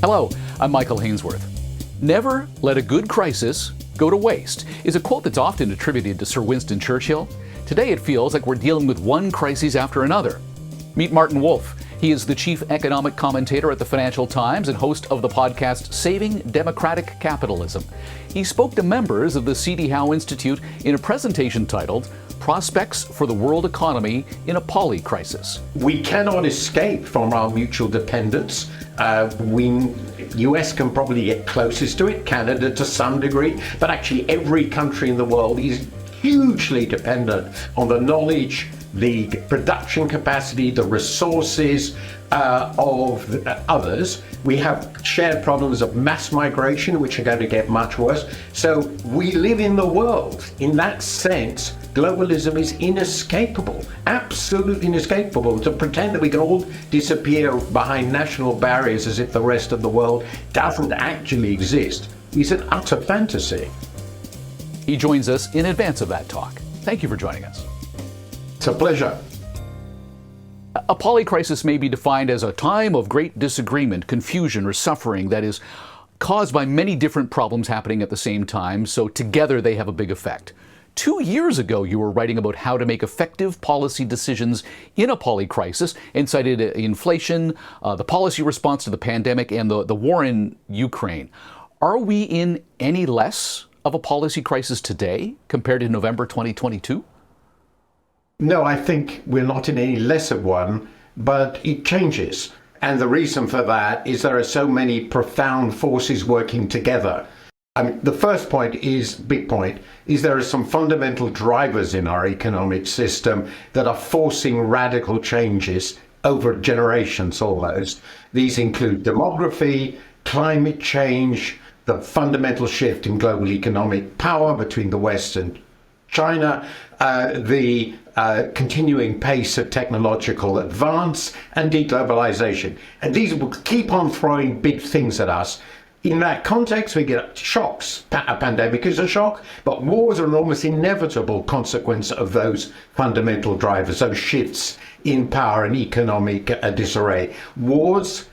Hello, I'm Michael Hainsworth. Never let a good crisis go to waste is a quote that's often attributed to Sir Winston Churchill. Today it feels like we're dealing with one crisis after another. Meet Martin Wolf. He is the chief economic commentator at the Financial Times and host of the podcast Saving Democratic Capitalism. He spoke to members of the C.D. Howe Institute in a presentation titled Prospects for the World Economy in a Polycrisis. We cannot escape from our mutual dependence. US can probably get closest to it, Canada to some degree, but actually every country in the world is hugely dependent on the knowledge, the production capacity, the resources of others. We have shared problems of mass migration, which are going to get much worse. So we live in the world. In that sense, globalism is inescapable, absolutely inescapable. To pretend that we can all disappear behind national barriers as if the rest of the world doesn't actually exist is an utter fantasy. He joins us in advance of that talk. Thank you for joining us. It's a pleasure. A polycrisis may be defined as a time of great disagreement, confusion, or suffering that is caused by many different problems happening at the same time, so together they have a big effect. 2 years ago, you were writing about how to make effective policy decisions in a polycrisis and cited inflation, the policy response to the pandemic, and the war in Ukraine. Are we in any less of a policy crisis today compared to November 2022? No, I think we're not in any less of one, but it changes. And the reason for that is there are so many profound forces working together. The first point is, big point, is there are some fundamental drivers in our economic system that are forcing radical changes over generations almost. These include demography, climate change, the fundamental shift in global economic power between the West and China, the continuing pace of technological advance, and deglobalization. And these will keep on throwing big things at us. In that context, we get shocks. A pandemic is a shock, but wars are an almost inevitable consequence of those fundamental drivers, those shifts in power and economic disarray. Wars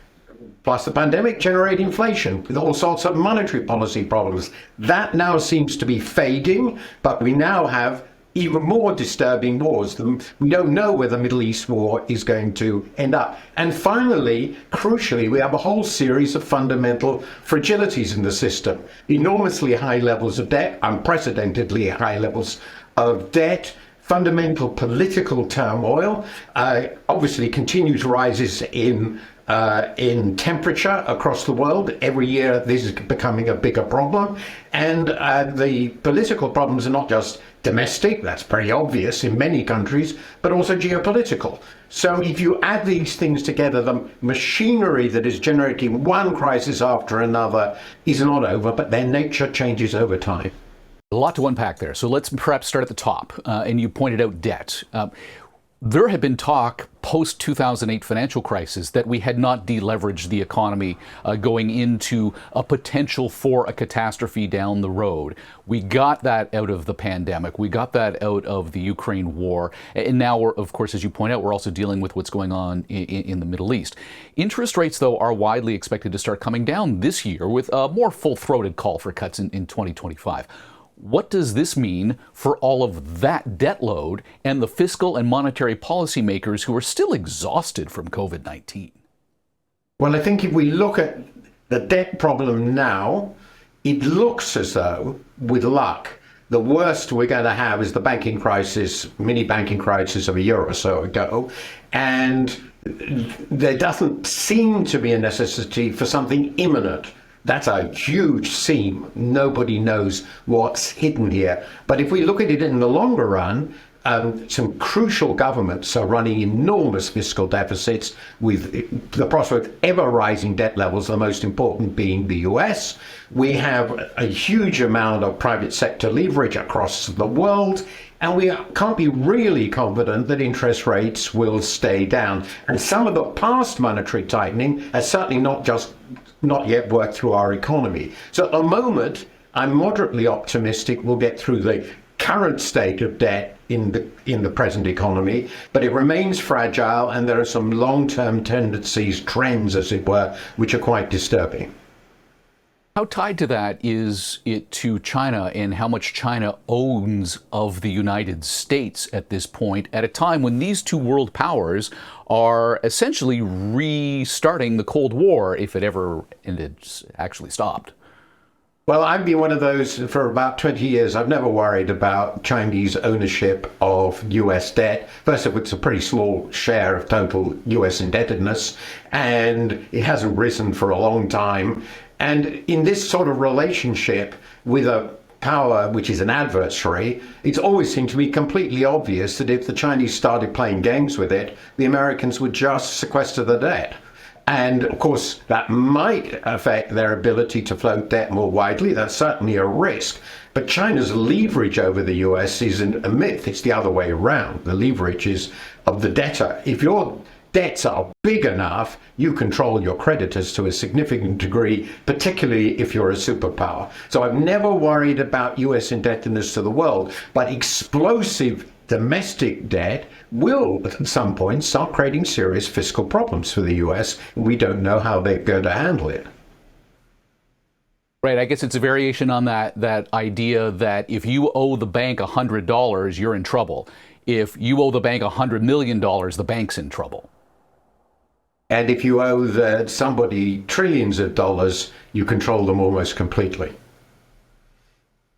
plus the pandemic generate inflation with all sorts of monetary policy problems. That now seems to be fading, but we now have even more disturbing wars. We don't know where the Middle East war is going to end up. And finally, crucially, we have a whole series of fundamental fragilities in the system. Enormously high levels of debt, unprecedentedly high levels of debt, fundamental political turmoil, obviously continued rises in temperature across the world. Every year this is becoming a bigger problem, and the political problems are not just domestic, that's very obvious in many countries, but also geopolitical. So if you add these things together, the machinery that is generating one crisis after another is not over, but their nature changes over time. A lot to unpack there, so let's perhaps start at the top. And you pointed out debt. There had been talk post-2008 financial crisis that we had not deleveraged the economy going into a potential for a catastrophe down the road. We got that out of the pandemic. We got that out of the Ukraine war. And now, we're, of course, as you point out, we're also dealing with what's going on in the Middle East. Interest rates, though, are widely expected to start coming down this year with a more full-throated call for cuts in 2025. What does this mean for all of that debt load and the fiscal and monetary policymakers who are still exhausted from COVID-19? Well, I think if we look at the debt problem now, it looks as though, with luck, the worst we're going to have is the banking crisis, mini banking crisis of a year or so ago. And there doesn't seem to be a necessity for something imminent. That's a huge seam. Nobody knows what's hidden here. But if we look at it in the longer run, some crucial governments are running enormous fiscal deficits with the prospect of ever rising debt levels, the most important being the US. We have a huge amount of private sector leverage across the world, and we can't be really confident that interest rates will stay down. And some of the past monetary tightening has certainly not yet worked through our economy. So at the moment, I'm moderately optimistic we'll get through the current state of debt in the present economy, but it remains fragile, and there are some long-term tendencies, trends, as it were, which are quite disturbing. How tied to that is it to China and how much China owns of the United States at this point, at a time when these two world powers are essentially restarting the Cold War, if it ever ended, actually stopped? Well, I've been one of those for about 20 years. I've never worried about Chinese ownership of US debt. First of all, it's a pretty small share of total US indebtedness, and it hasn't risen for a long time. And in this sort of relationship with a power which is an adversary, it's always seemed to be completely obvious that if the Chinese started playing games with it, the Americans would just sequester the debt. And of course, that might affect their ability to float debt more widely. That's certainly a risk. But China's leverage over the US isn't a myth. It's the other way around. The leverage is of the debtor. If your debts are big enough, you control your creditors to a significant degree, particularly if you're a superpower. So I've never worried about US indebtedness to the world, but explosive domestic debt will at some point start creating serious fiscal problems for the US. We don't know how they're going to handle it. Right, I guess it's a variation on that idea that if you owe the bank $100, you're in trouble. If you owe the bank $100 million, the bank's in trouble. And if you owe somebody trillions of dollars, you control them almost completely.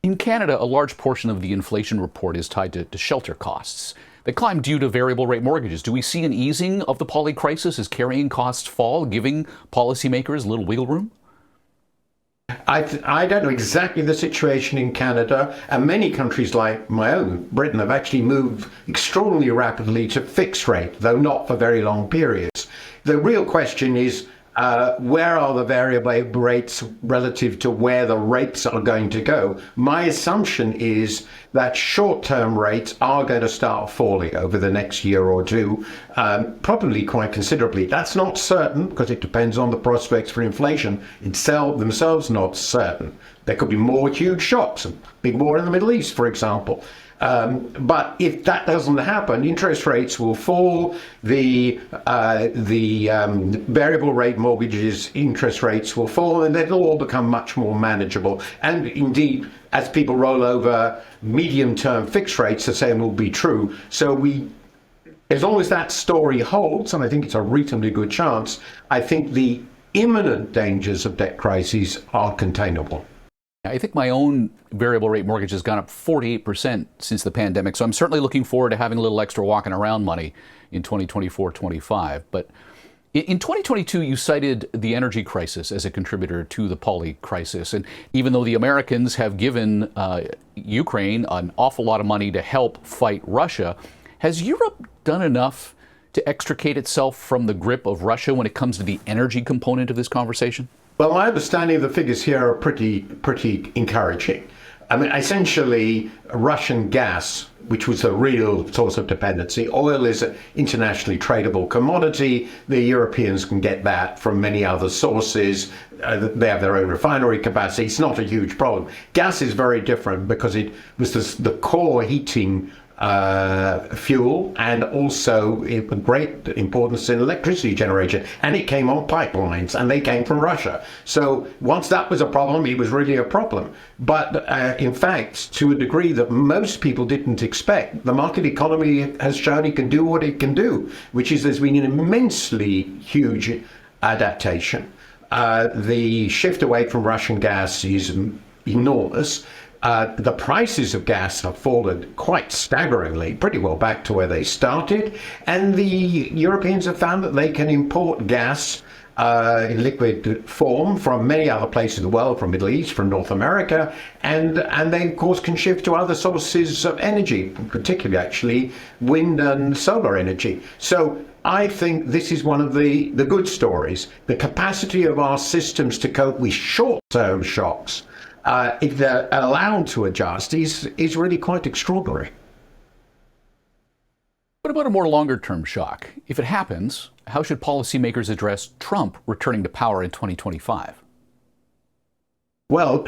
In Canada, a large portion of the inflation report is tied to shelter costs. They climb due to variable rate mortgages. Do we see an easing of the Polycrisis as carrying costs fall, giving policymakers a little wiggle room? I don't know exactly the situation in Canada, and many countries like my own, Britain, have actually moved extraordinarily rapidly to fixed rate, though not for very long periods. The real question is, where are the variable rates relative to where the rates are going to go? My assumption is that short-term rates are going to start falling over the next year or two, probably quite considerably. That's not certain because it depends on the prospects for inflation themselves not certain. There could be more huge shocks, a big war in the Middle East, for example. But if that doesn't happen, interest rates will fall, the variable rate mortgages interest rates will fall, and it'll all become much more manageable. And indeed, as people roll over medium-term fixed rates, the same will be true. So as long as that story holds, and I think it's a reasonably good chance, I think the imminent dangers of debt crises are containable. I think my own variable rate mortgage has gone up 48% since the pandemic, so I'm certainly looking forward to having a little extra walking around money in 2024-25. But in 2022, you cited the energy crisis as a contributor to the Polycrisis. And even though the Americans have given Ukraine an awful lot of money to help fight Russia, has Europe done enough to extricate itself from the grip of Russia when it comes to the energy component of this conversation? Well, my understanding of the figures here are pretty encouraging. I mean, essentially, Russian gas, which was the real source of dependency. Oil is an internationally tradable commodity. The Europeans can get that from many other sources. They have their own refinery capacity. It's not a huge problem. Gas is very different because it was the core heating fuel, and also of great importance in electricity generation, and it came on pipelines, and they came from Russia. So once that was a problem, it was really a problem. But in fact, to a degree that most people didn't expect, the market economy has shown it can do what it can do, which is there's been an immensely huge adaptation. The shift away from Russian gas is enormous. The prices of gas have fallen quite staggeringly, pretty well back to where they started. And the Europeans have found that they can import gas in liquid form from many other places in the world, from Middle East, from North America, and they, of course, can shift to other sources of energy, particularly, actually, wind and solar energy. So I think this is one of the good stories. The capacity of our systems to cope with short-term shocks, if they're allowed to adjust, is really quite extraordinary. What about a more longer-term shock? If it happens, how should policymakers address Trump returning to power in 2025? Well,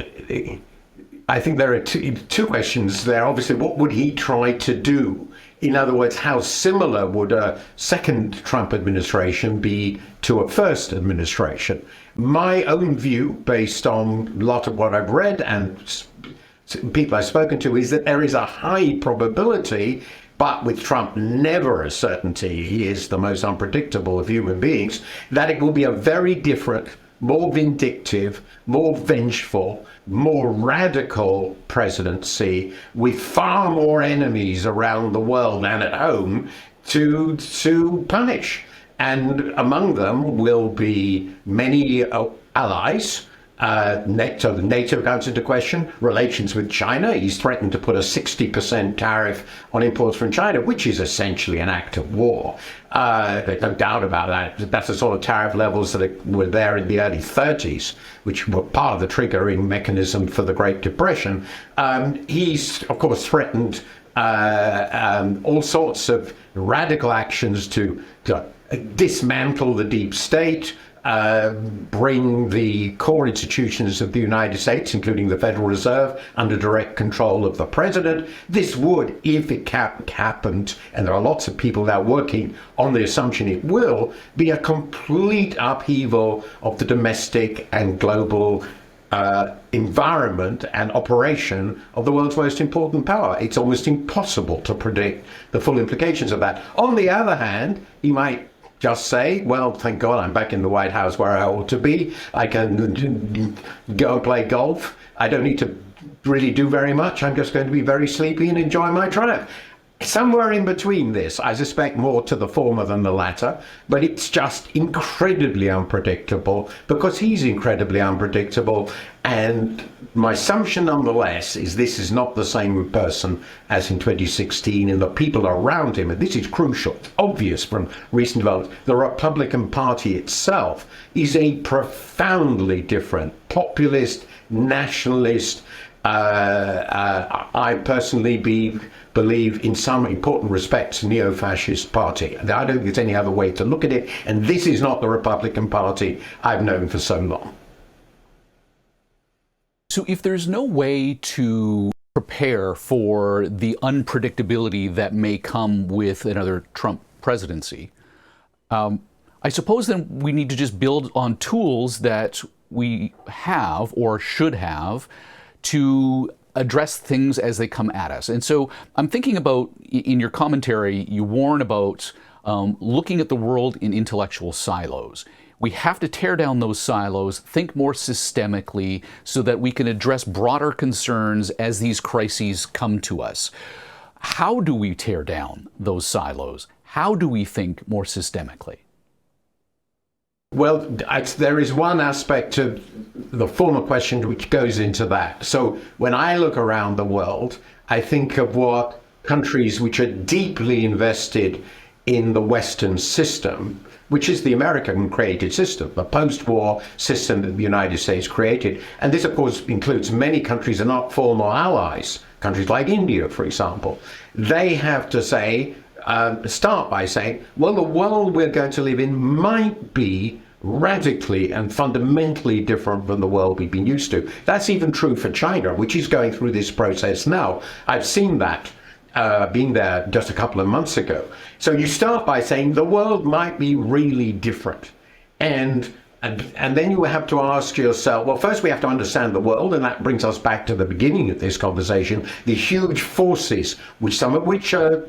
I think there are two questions there. Obviously, what would he try to do? In other words, how similar would a second Trump administration be to a first administration? My own view, based on a lot of what I've read and people I've spoken to, is that there is a high probability, but with Trump never a certainty, he is the most unpredictable of human beings, that it will be a very different, more vindictive, more vengeful, more radical presidency with far more enemies around the world and at home to punish. And among them will be many allies. NATO comes into question. Relations with China. He's threatened to put a 60% tariff on imports from China, which is essentially an act of war. There's no doubt about that. That's the sort of tariff levels that were there in the early 30s, which were part of the triggering mechanism for the Great Depression. He's, of course, threatened all sorts of radical actions to dismantle the deep state, bring the core institutions of the United States, including the Federal Reserve, under direct control of the president. This would, if it happened, and there are lots of people now working on the assumption it will, be a complete upheaval of the domestic and global environment and operation of the world's most important power. It's almost impossible to predict the full implications of that. On the other hand, he might just say, well, thank God I'm back in the White House where I ought to be. I can go and play golf. I don't need to really do very much. I'm just going to be very sleepy and enjoy my triumph. Somewhere in between this, I suspect more to the former than the latter, but it's just incredibly unpredictable because he's incredibly unpredictable. And my assumption, nonetheless, is this is not the same person as in 2016, and the people around him, and this is crucial, obvious from recent developments, the Republican Party itself is a profoundly different populist, nationalist, I personally believe in some important respects neo-fascist party. I don't think there's any other way to look at it, and this is not the Republican Party I've known for so long. So if there's no way to prepare for the unpredictability that may come with another Trump presidency, I suppose then we need to just build on tools that we have or should have to address things as they come at us. And so I'm thinking about, in your commentary, you warn about looking at the world in intellectual silos. We have to tear down those silos, think more systemically so that we can address broader concerns as these crises come to us. How do we tear down those silos? How do we think more systemically? Well, there is one aspect of the former question which goes into that. So when I look around the world, I think of what countries which are deeply invested in the Western system, which is the American created system, the post-war system that the United States created. And this, of course, includes many countries that are not former allies, countries like India, for example. They have to say, start by saying, well, the world we're going to live in might be radically and fundamentally different from the world we've been used to. That's even true for China, which is going through this process now. I've seen that, being there just a couple of months ago. So you start by saying the world might be really different. And then you have to ask yourself, well, first we have to understand the world, and that brings us back to the beginning of this conversation, the huge forces, which some of which are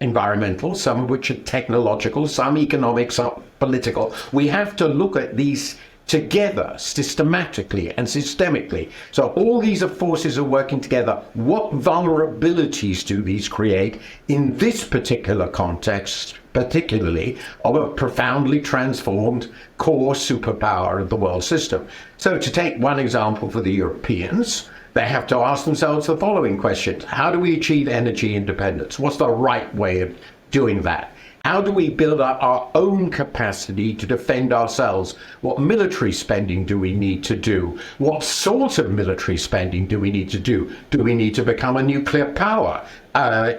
environmental, some of which are technological, some economic, some political. We have to look at these together systematically and systemically. So all these forces are working together. What vulnerabilities do these create in this particular context, particularly of a profoundly transformed core superpower of the world system? So to take one example for the Europeans, they have to ask themselves the following questions. How do we achieve energy independence? What's the right way of doing that? How do we build up our own capacity to defend ourselves? What military spending do we need to do? What sort of military spending do we need to do? Do we need to become a nuclear power?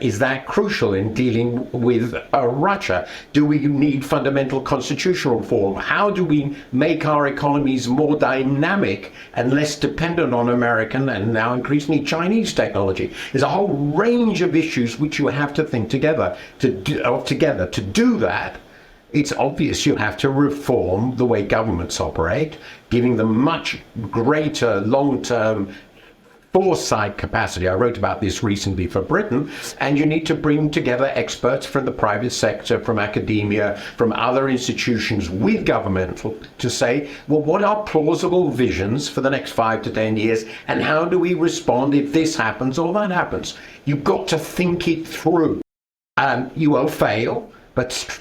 Is that crucial in dealing with Russia? Do we need fundamental constitutional reform? How do we make our economies more dynamic and less dependent on American and now increasingly Chinese technology? There's a whole range of issues which you have to think together. To do that, it's obvious you have to reform the way governments operate, giving them much greater long-term foresight capacity. I wrote about this recently for Britain, and you need to bring together experts from the private sector, from academia, from other institutions with government to say, well, what are plausible visions for the next 5 to 10 years, and how do we respond if this happens or that happens? You've got to think it through. You will fail, but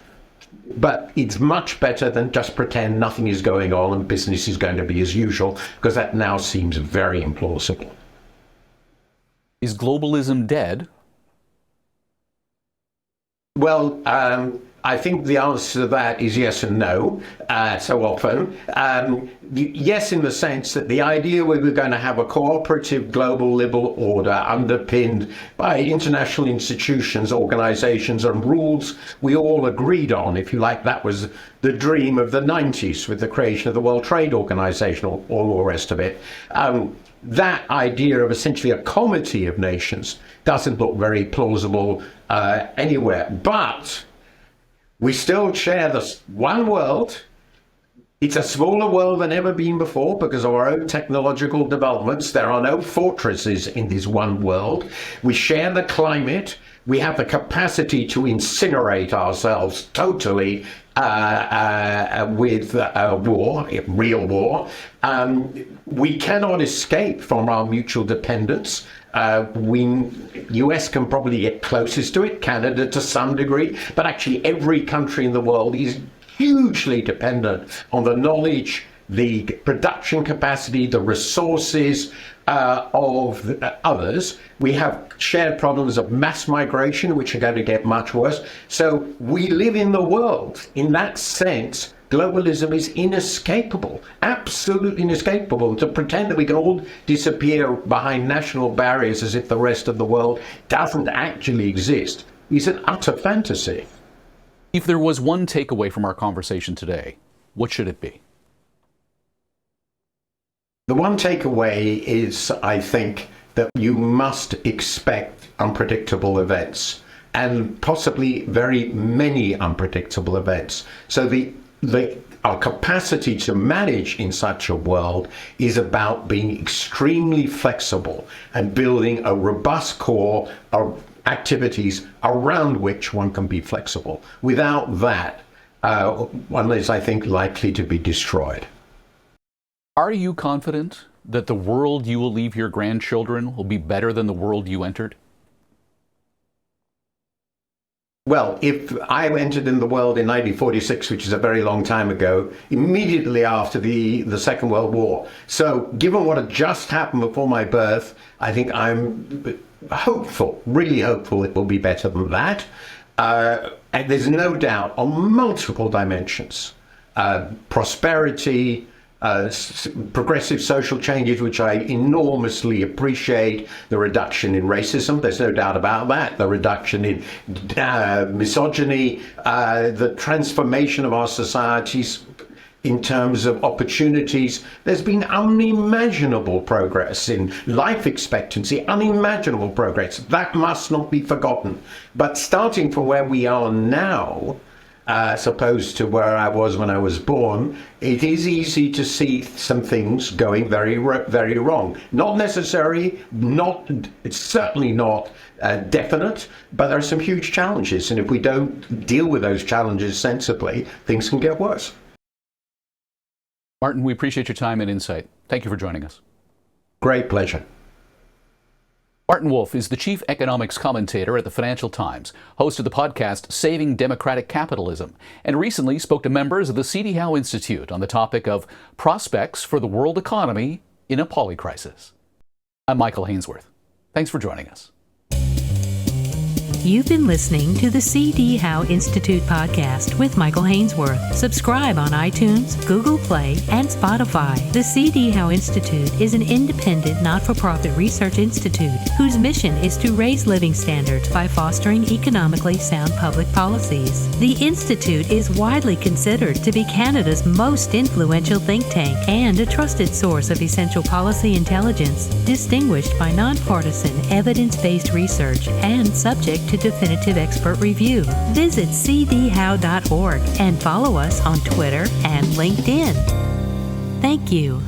it's much better than just pretend nothing is going on and business is going to be as usual, because that now seems very implausible. Is globalism dead? Well, I think the answer to that is yes and no, so often. Yes, in the sense that the idea we were going to have a cooperative global liberal order underpinned by international institutions, organizations, and rules we all agreed on, if you like, that was the dream of the 90s with the creation of the World Trade Organization, all the rest of it. That idea of essentially a comity of nations doesn't look very plausible anywhere. But we still share this one world. It's a smaller world than ever been before because of our own technological developments. There are no fortresses in this one world. We share the climate. We have the capacity to incinerate ourselves totally with war, real war. We cannot escape from our mutual dependence. US can probably get closest to it, Canada to some degree, but actually every country in the world is hugely dependent on the knowledge, the production capacity, the resources of others. We have shared problems of mass migration, which are going to get much worse. So we live in the world. In that sense, globalism is inescapable, absolutely inescapable. To pretend that we can all disappear behind national barriers as if the rest of the world doesn't actually exist is an utter fantasy. If there was one takeaway from our conversation today, what should it be? The one takeaway is, I think, that you must expect unpredictable events, and possibly very many unpredictable events. So our capacity to manage in such a world is about being extremely flexible and building a robust core of activities around which one can be flexible. Without that, one is, I think, likely to be destroyed. Are you confident that the world you will leave your grandchildren will be better than the world you entered? Well, if I entered in the world in 1946, which is a very long time ago, immediately after the Second World War. So given what had just happened before my birth, I think I'm hopeful, really hopeful it will be better than that. And there's no doubt on multiple dimensions, prosperity, progressive social changes, which I enormously appreciate, the reduction in racism, there's no doubt about that, the reduction in misogyny, the transformation of our societies in terms of opportunities. There's been unimaginable progress in life expectancy, unimaginable progress. That must not be forgotten. But starting from where we are now, as opposed to where I was when I was born, it is easy to see some things going very, very wrong. Not necessary, it's certainly not definite, but there are some huge challenges. And if we don't deal with those challenges sensibly, things can get worse. Martin, we appreciate your time and insight. Thank you for joining us. Great pleasure. Martin Wolf is the chief economics commentator at the Financial Times, host of the podcast Saving Democratic Capitalism, and recently spoke to members of the C.D. Howe Institute on the topic of prospects for the world economy in a polycrisis. I'm Michael Hainsworth. Thanks for joining us. You've been listening to the C.D. Howe Institute podcast with Michael Hainsworth. Subscribe on iTunes, Google Play, and Spotify. The C.D. Howe Institute is an independent, not-for-profit research institute whose mission is to raise living standards by fostering economically sound public policies. The Institute is widely considered to be Canada's most influential think tank and a trusted source of essential policy intelligence, distinguished by nonpartisan, evidence-based research and subject to definitive expert review. Visit cdhow.org and follow us on Twitter and LinkedIn. Thank you.